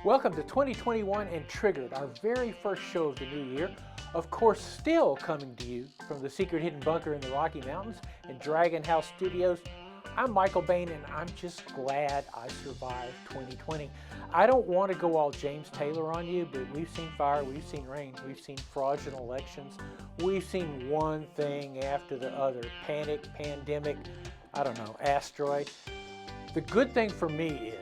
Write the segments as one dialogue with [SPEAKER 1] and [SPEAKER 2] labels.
[SPEAKER 1] Welcome to 2021 and Triggered, our very first show of the new year. Of course, still coming to you from the secret hidden bunker in the Rocky Mountains and Dragon House Studios. I'm Michael Bain, and I'm just glad I survived 2020. I don't want to go all James Taylor on you, but we've seen fire, we've seen rain, we've seen fraudulent elections, we've seen one thing after the other. Panic, pandemic, I don't know, asteroid. The good thing for me is,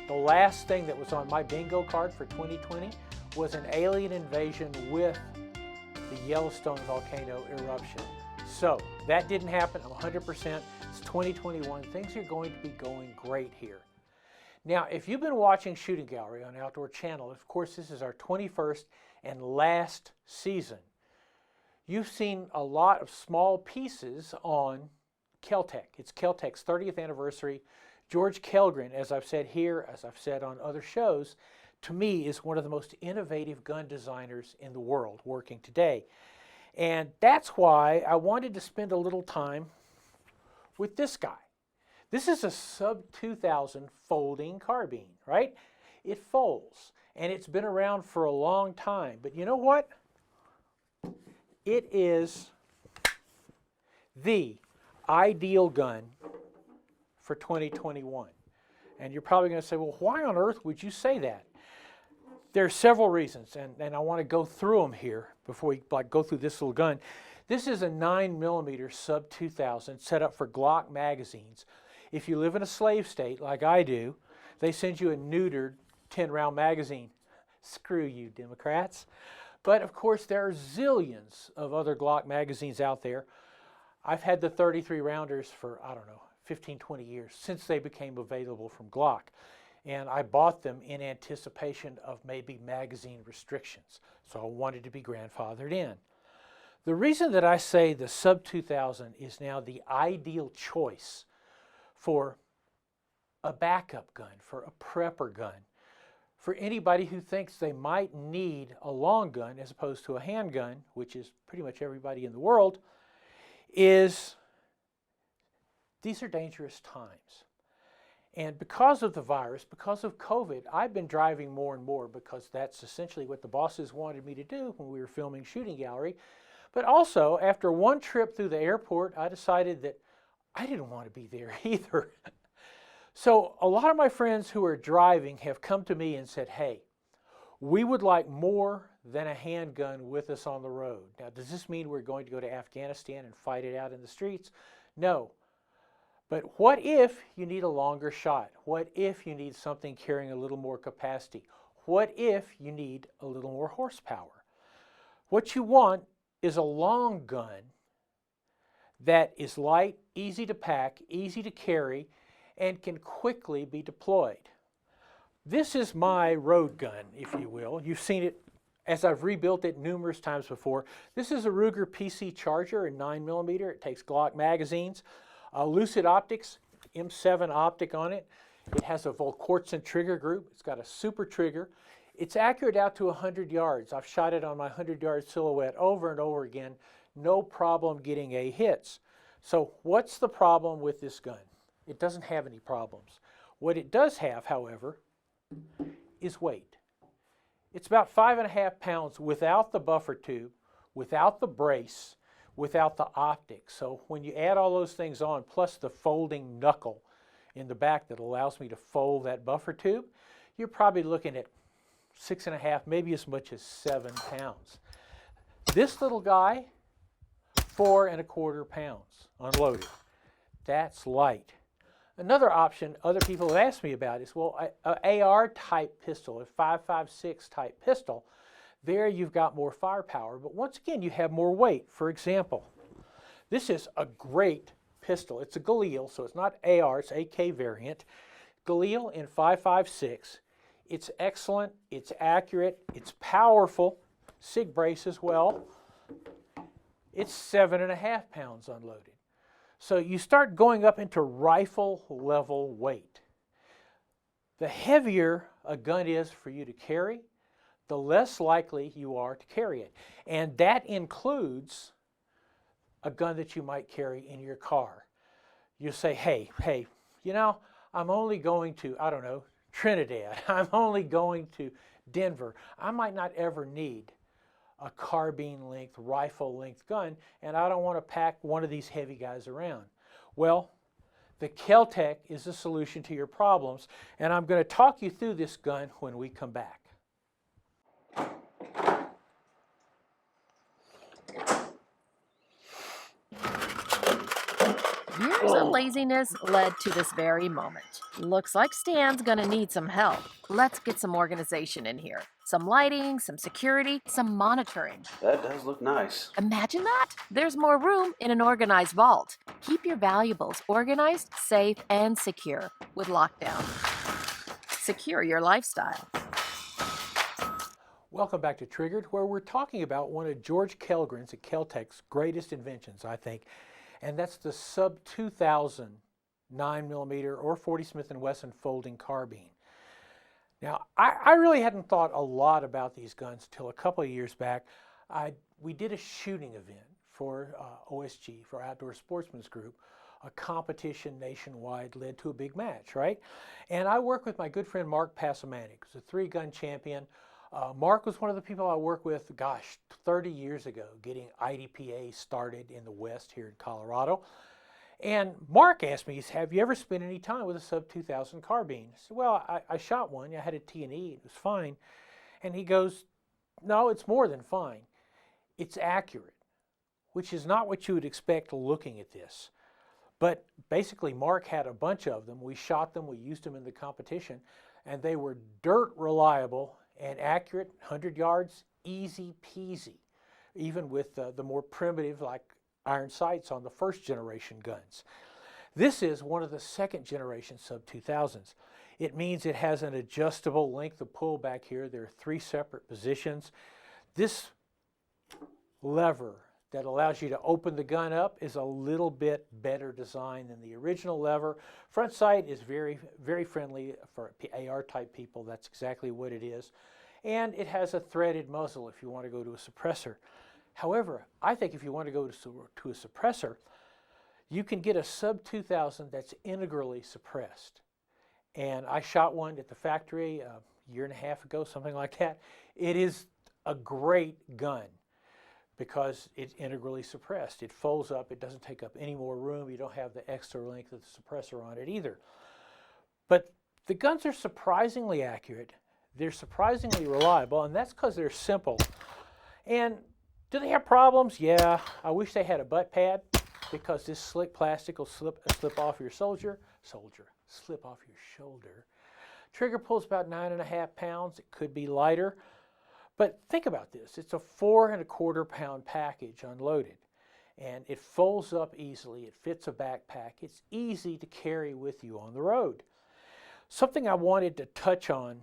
[SPEAKER 1] the last thing that was on my bingo card for 2020 was an alien invasion with the Yellowstone volcano eruption. So that didn't happen. I'm 100%. It's 2021. Things are going to be going great here. Now, if you've been watching Shooting Gallery on Outdoor Channel, of course, this is our 21st and last season. You've seen a lot of small pieces on Kel-Tec. It's Kel-Tec's 30th anniversary. George Kellgren, as I've said here, as I've said on other shows, to me is one of the most innovative gun designers in the world working today. And that's why I wanted to spend a little time with this guy. This is a sub 2000 folding carbine, right? It folds, and it's been around for a long time. But you know what? It is the ideal gun for 2021. And you're probably going to say, well, why on earth would you say that? There are several reasons, and I want to go through them here before we go through this little gun. This is a 9mm sub 2000 set up for Glock magazines. If you live in a slave state like I do, they send you a neutered 10-round magazine. Screw you, Democrats. But of course, there are zillions of other Glock magazines out there. I've had the 33 rounders for, I don't know, 15, 20 years since they became available from Glock. And I bought them in anticipation of maybe magazine restrictions. So I wanted to be grandfathered in. The reason that I say the sub 2000 is now the ideal choice for a backup gun, for a prepper gun, for anybody who thinks they might need a long gun as opposed to a handgun, which is pretty much everybody in the world, is these are dangerous times. And because of the virus, because of COVID, I've been driving more and more because that's essentially what the bosses wanted me to do when we were filming Shooting Gallery. But also, after one trip through the airport, I decided that I didn't want to be there either. So a lot of my friends who are driving have come to me and said, hey, we would like more than a handgun with us on the road. Now, does this mean we're going to go to Afghanistan and fight it out in the streets? No. But what if you need a longer shot? What if you need something carrying a little more capacity? What if you need a little more horsepower? What you want is a long gun that is light, easy to pack, easy to carry, and can quickly be deployed. This is my road gun, if you will. You've seen it as I've rebuilt it numerous times before. This is a Ruger PC Charger in 9mm. It takes Glock magazines. Lucid Optics, M7 optic on it. It has a Volquartsen trigger group. It's got a super trigger. It's accurate out to 100 yards. I've shot it on my 100-yard silhouette over and over again. No problem getting a hits. So what's the problem with this gun? It doesn't have any problems. What it does have, however, is weight. It's about 5.5 pounds without the buffer tube, without the brace, without the optics. So when you add all those things on, plus the folding knuckle in the back that allows me to fold that buffer tube, you're probably looking at 6.5, maybe as much as 7 pounds. This little guy, 4.25 pounds unloaded. That's light. Another option other people have asked me about is, well, an AR type pistol, a 5.56 type pistol, there you've got more firepower, but once again you have more weight. For example, this is a great pistol. It's a Galil, so it's not AR, it's AK variant. Galil in 5.56. It's excellent, it's accurate, it's powerful. SIG brace as well. It's 7.5 pounds unloaded. So you start going up into rifle level weight. The heavier a gun is for you to carry, the less likely you are to carry it. And that includes a gun that you might carry in your car. You say, hey, you know, I'm only going to, I don't know, Trinidad. I'm only going to Denver. I might not ever need a carbine length, rifle length gun, and I don't want to pack one of these heavy guys around. Well, the Kel-Tec is the solution to your problems, and I'm going to talk you through this gun when we come back.
[SPEAKER 2] Years of laziness led to this very moment. Looks like Stan's gonna need some help. Let's get some organization in here. Some lighting, some security, some monitoring.
[SPEAKER 3] That does look nice.
[SPEAKER 2] Imagine that! There's more room in an organized vault. Keep your valuables organized, safe, and secure with Lockdown. Secure your lifestyle.
[SPEAKER 1] Welcome back to Triggered, where we're talking about one of George Kellgren's at Kel-Tec's greatest inventions, I think, and that's the sub 2000 9mm or 40 Smith & Wesson folding carbine. Now, I really hadn't thought a lot about these guns till a couple of years back. We did a shooting event for OSG, for Outdoor Sportsman's Group. A competition nationwide led to a big match, right? And I worked with my good friend Mark Passamanic, who's a 3-gun champion. Mark was one of the people I worked with, 30 years ago, getting IDPA started in the West here in Colorado. And Mark asked me, he said, have you ever spent any time with a sub 2000 carbine? I said, well, I shot one. I had a T&E. It was fine. And he goes, no, it's more than fine. It's accurate, which is not what you would expect looking at this. But basically, Mark had a bunch of them. We shot them. We used them in the competition. And they were dirt reliable and accurate, 100 yards, easy peasy, even with the more primitive, like iron sights on the first generation guns. This is one of the second generation sub 2000s. It means it has an adjustable length of pull back here. There are 3 separate positions. This lever that allows you to open the gun up is a little bit better design than the original lever. Front sight is very, very friendly for AR type people. That's exactly what it is. And it has a threaded muzzle if you want to go to a suppressor. However, I think if you want to go to a suppressor, you can get a sub 2000 that's integrally suppressed. And I shot one at the factory a year and a half ago, something like that. It is a great gun because it's integrally suppressed. It folds up. It doesn't take up any more room. You don't have the extra length of the suppressor on it either. But the guns are surprisingly accurate. They're surprisingly reliable, and that's because they're simple. And do they have problems? Yeah. I wish they had a butt pad because this slick plastic will slip off your slip off your shoulder. Trigger pull's about 9.5 pounds. It could be lighter. But think about this. It's a 4.25 pound package unloaded. And it folds up easily. It fits a backpack. It's easy to carry with you on the road. Something I wanted to touch on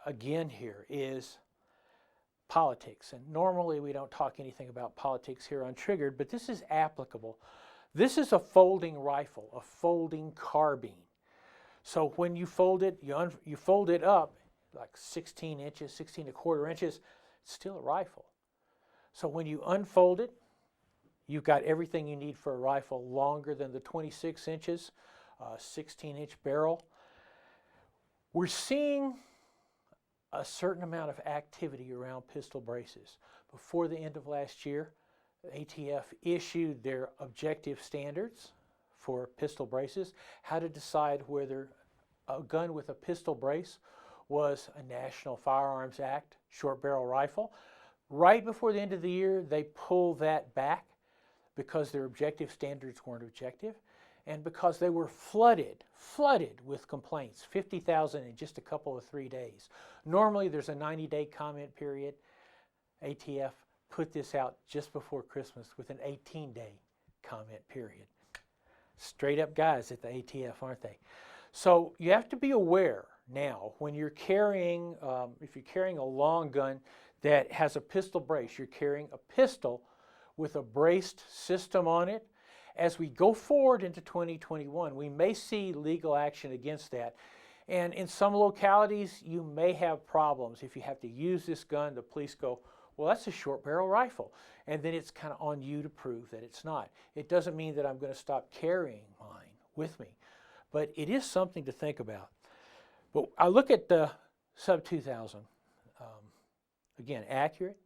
[SPEAKER 1] again here is politics. And normally we don't talk anything about politics here on Triggered, but this is applicable. This is a folding rifle, a folding carbine. So when you fold it, you fold it up like 16 inches, 16.25 inches, it's still a rifle. So when you unfold it, you've got everything you need for a rifle longer than the 26 inches, 16-inch barrel. We're seeing a certain amount of activity around pistol braces. Before the end of last year, ATF issued their objective standards for pistol braces, how to decide whether a gun with a pistol brace was a National Firearms Act short barrel rifle. Right before the end of the year, they pulled that back because their objective standards weren't objective and because they were flooded with complaints, 50,000 in just a couple of 3 days. Normally there's a 90-day comment period. ATF put this out just before Christmas with an 18-day comment period. Straight up guys at the ATF, aren't they? So you have to be aware now when you're carrying, if you're carrying a long gun that has a pistol brace, you're carrying a pistol with a braced system on it. As we go forward into 2021, we may see legal action against that. And in some localities, you may have problems. If you have to use this gun, the police go, well, that's a short barrel rifle. And then it's kind of on you to prove that it's not. It doesn't mean that I'm going to stop carrying mine with me, but it is something to think about. But I look at the Sub 2000. Again, accurate,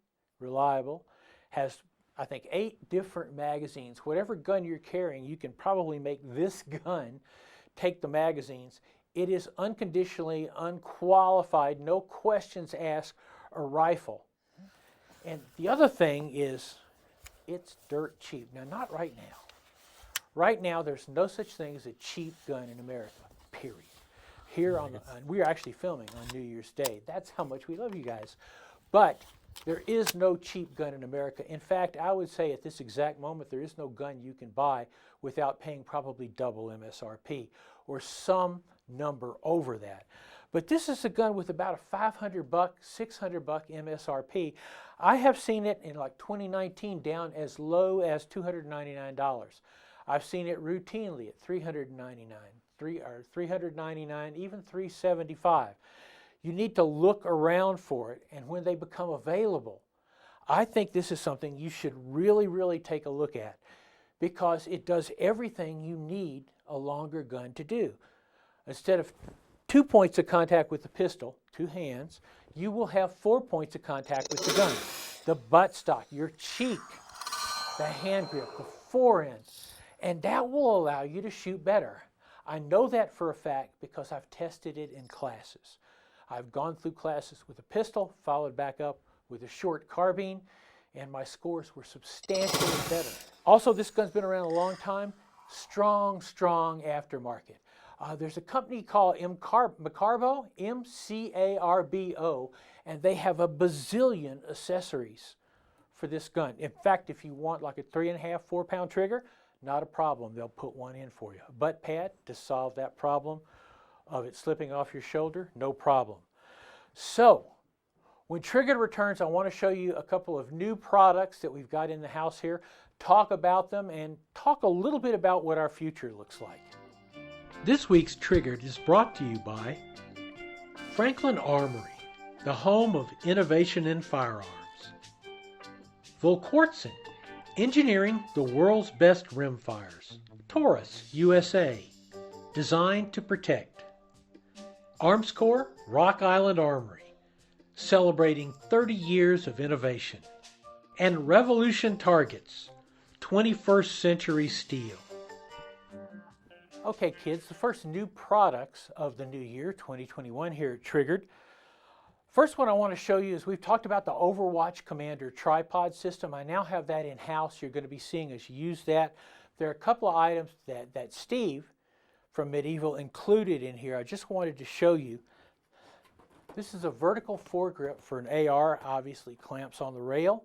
[SPEAKER 1] reliable, has, I think, 8 different magazines. Whatever gun you're carrying, you can probably make this gun take the magazines. It is unconditionally, unqualified, no questions asked, a rifle. And the other thing is, it's dirt cheap. Now, not right now. Right now, there's no such thing as a cheap gun in America, period. Here on we're actually filming on New Year's Day. That's how much we love you guys. But there is no cheap gun in America. In fact, I would say at this exact moment, there is no gun you can buy without paying probably double MSRP or some number over that. But this is a gun with about a $500, $600 MSRP. I have seen it in like 2019 down as low as $299. I've seen it routinely at $399, $399, even $375. You need to look around for it, and when they become available, I think this is something you should really, really take a look at, because it does everything you need a longer gun to do. Instead of 2 points of contact with the pistol, 2 hands, you will have 4 points of contact with the gun. The buttstock, your cheek, the hand grip, the forend, and that will allow you to shoot better. I know that for a fact because I've tested it in classes. I've gone through classes with a pistol, followed back up with a short carbine, and my scores were substantially better. Also, this gun's been around a long time. Strong, strong aftermarket. There's a company called Macarbo, M-C-A-R-B-O, and they have a bazillion accessories for this gun. In fact, if you want like a 3.5, 4-pound trigger, not a problem. They'll put one in for you. A butt pad to solve that problem of it slipping off your shoulder, no problem. So, when Triggered returns, I want to show you a couple of new products that we've got in the house here, talk about them, and talk a little bit about what our future looks like. This week's Triggered is brought to you by Franklin Armory, the home of innovation in firearms. Volquartsen, engineering the world's best rimfires. Taurus, USA, designed to protect. Armscor, Rock Island Armory, celebrating 30 years of innovation. And Revolution Targets, 21st century steel. Okay, kids, the first new products of the new year, 2021, here at Triggered. First one I want to show you is we've talked about the Overwatch Commander tripod system. I now have that in-house. You're going to be seeing us use that. There are a couple of items that Steve from Medieval included in here. I just wanted to show you. This is a vertical foregrip for an AR, obviously clamps on the rail,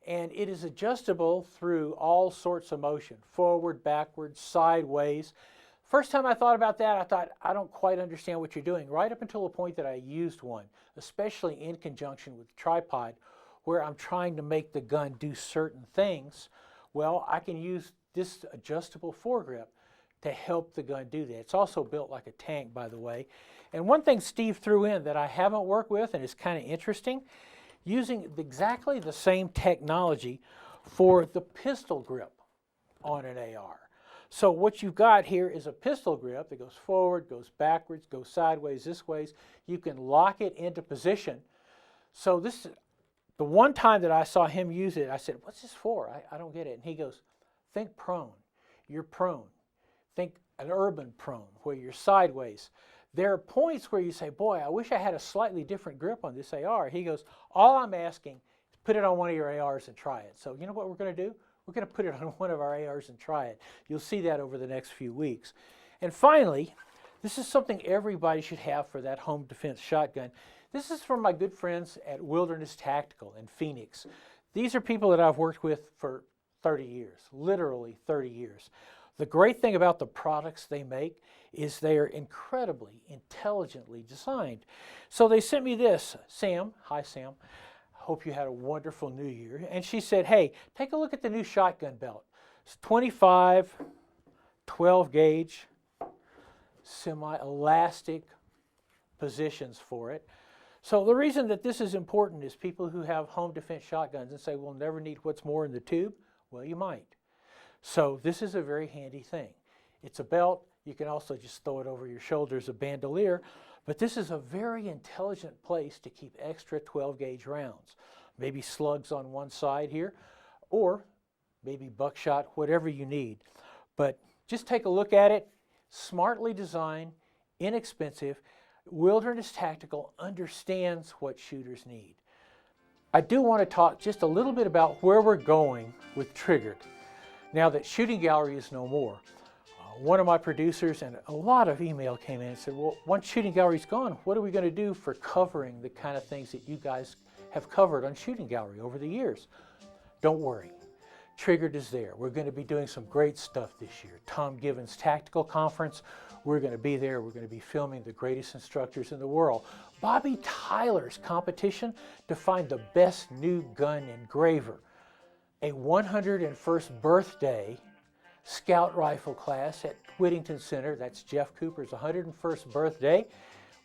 [SPEAKER 1] and it is adjustable through all sorts of motion, forward, backward, sideways. First time I thought about that, I thought, I don't quite understand what you're doing, right up until the point that I used one, especially in conjunction with the tripod, where I'm trying to make the gun do certain things. Well, I can use this adjustable foregrip to help the gun do that. It's also built like a tank, by the way. And one thing Steve threw in that I haven't worked with and is kind of interesting, using exactly the same technology for the pistol grip on an AR. So what you've got here is a pistol grip that goes forward, goes backwards, goes sideways, this way. You can lock it into position. So this is the one time that I saw him use it, I said, what's this for? I don't get it. And he goes, think prone. You're prone. Think an urban prone, where you're sideways. There are points where you say, boy, I wish I had a slightly different grip on this AR. He goes, all I'm asking is put it on one of your ARs and try it. So you know what we're going to do? We're going to put it on one of our ARs and try it. You'll see that over the next few weeks. And finally, this is something everybody should have for that home defense shotgun. This is from my good friends at Wilderness Tactical in Phoenix. These are people that I've worked with for 30 years, literally 30 years. The great thing about the products they make is they are incredibly intelligently designed. So they sent me this. Sam, hi Sam, hope you had a wonderful new year. And she said, hey, take a look at the new shotgun belt. It's 25, 12 gauge, semi-elastic positions for it. So the reason that this is important is people who have home defense shotguns and say, we'll never need what's more in the tube. Well, you might. So this is a very handy thing. It's a belt. You can also just throw it over your shoulder as a bandolier. But this is a very intelligent place to keep extra 12 gauge rounds. Maybe slugs on one side here, or maybe buckshot, whatever you need. But just take a look at it. Smartly designed, inexpensive. Wilderness Tactical understands what shooters need. I do want to talk just a little bit about where we're going with Triggered now that Shooting Gallery is no more. One of my producers and a lot of email came in and said, well, once Shooting Gallery's gone, what are we going to do for covering the kind of things that you guys have covered on Shooting Gallery over the years? Don't worry. Triggered is there. We're going to be doing some great stuff this year. Tom Given's Tactical Conference, we're going to be there. We're going to be filming the greatest instructors in the world. Bobby Tyler's competition to find the best new gun engraver. A 101st birthday scout rifle class at Whittington Center. That's Jeff Cooper's 101st birthday.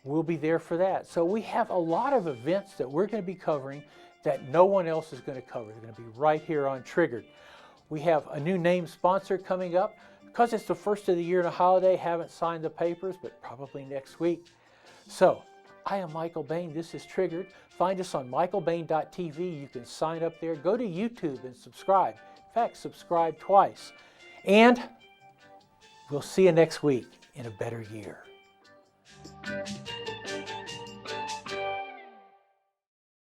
[SPEAKER 1] We'll be there for that. So we have a lot of events that we're going to be covering that no one else is going to cover. They're going to be right here on Triggered. We have a new name sponsor coming up. Because it's the first of the year and a holiday, haven't signed the papers, but probably next week. So, I am Michael Bain. This is Triggered. Find us on michaelbain.tv. You can sign up there. Go to YouTube and subscribe. In fact, subscribe twice. And we'll see you next week in a better year.